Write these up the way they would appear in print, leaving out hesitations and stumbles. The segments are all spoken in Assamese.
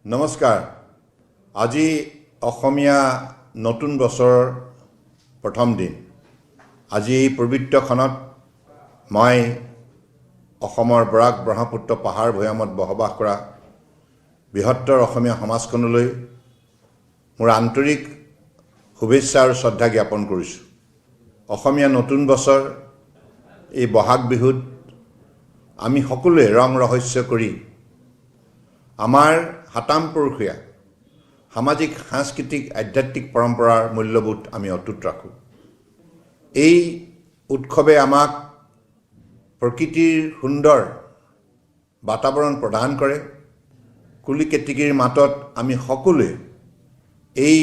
নমস্কাৰ। আজি অসমীয়া নতুন বছৰৰ প্ৰথম দিন। আজি এই পবিত্ৰ ক্ষণত মই অসমৰ বৰাক ব্ৰহ্মপুত্ৰ পাহাৰ ভৈয়ামত বসবাস কৰা বৃহত্তৰ অসমীয়া সমাজখনলৈ মোৰ আন্তৰিক শুভেচ্ছা আৰু শ্ৰদ্ধা জ্ঞাপন কৰিছোঁ। অসমীয়া নতুন বছৰ এই বহাগ বিহুত আমি সকলোৱে ৰং ৰহস্য কৰি আমাৰ হাতামপুৰুষীয়া সামাজিক সাংস্কৃতিক আধ্যাত্মিক পৰম্পৰাৰ মূল্যবোধ আমি অটুট ৰাখোঁ। এই উৎসৱে আমাক প্ৰকৃতিৰ সুন্দৰ বাতাবৰণ প্ৰদান কৰে। কুলি কেতেকীৰ মাতত আমি সকলোৱে এই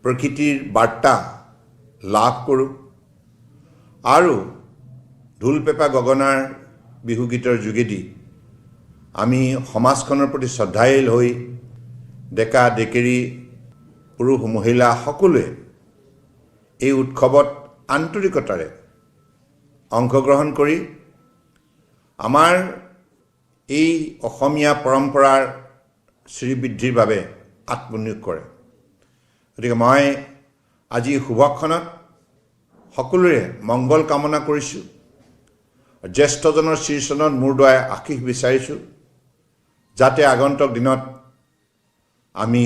প্ৰকৃতিৰ বাৰ্তা লাভ কৰোঁ আৰু ঢোল পেঁপা গগনাৰ বিহুগীতৰ যোগেদি আমি সমাজখনৰ প্ৰতি শ্ৰদ্ধাশীল হৈ ডেকা ডেকেৰী পুৰুষ মহিলা সকলোৱে এই উৎসৱত আন্তৰিকতাৰে অংশগ্ৰহণ কৰি আমাৰ এই অসমীয়া পৰম্পৰাৰ শ্ৰীবৃদ্ধিৰ বাবে আত্মনিয়োগ কৰে। গতিকে মই আজি শুভক্ষণত সকলোৰে মংগল কামনা কৰিছোঁ। জ্যেষ্ঠজনৰ শ্ৰীচৰণত মূৰ দোৱাই আশীষ বিচাৰিছোঁ, যাতে আগন্তুক দিনত আমি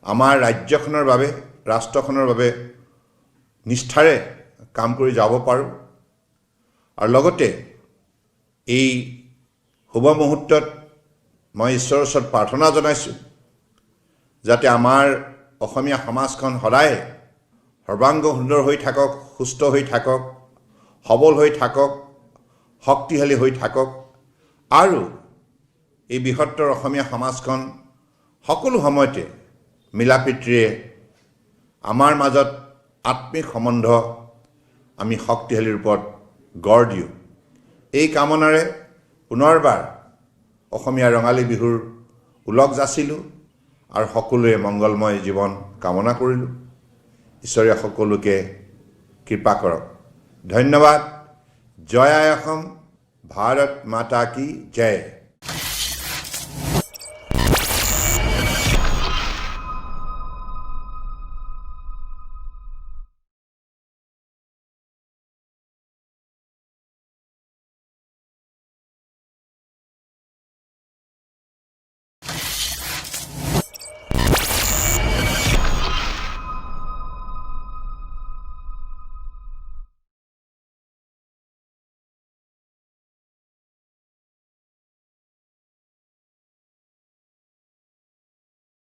আমাৰ ৰাজ্যখনৰ বাবে ৰাষ্ট্ৰখনৰ বাবে নিষ্ঠাৰে কাম কৰি যাব পাৰোঁ। আৰু লগতে এই শুভ মুহূৰ্তত মই ঈশ্বৰৰ ওচৰত প্ৰাৰ্থনা জনাইছোঁ, যাতে আমাৰ অসমীয়া সমাজখন সদায় সৰ্বাংগ সুন্দৰ হৈ থাকক, সুস্থ হৈ থাকক, সবল হৈ থাকক, শক্তিশালী হৈ থাকক আৰু এই বৃহত্তৰ অসমীয়া সমাজখন সকলো সময়তে মিলাপ্ৰীতিৰে আমাৰ মাজত আত্মিক সম্বন্ধ আমি শক্তিশালী ৰূপত গঢ় দিওঁ। এই কামনাৰে পুনৰবাৰ অসমীয়া ৰঙালী বিহুৰ ওলগ যাচিলোঁ আৰু সকলোৱে মংগলময় জীৱন কামনা কৰিলোঁ। ঈশ্বৰে সকলোকে কৃপা কৰক। ধন্যবাদ। জয় আই অসম। ভাৰত মাতা কি জয়।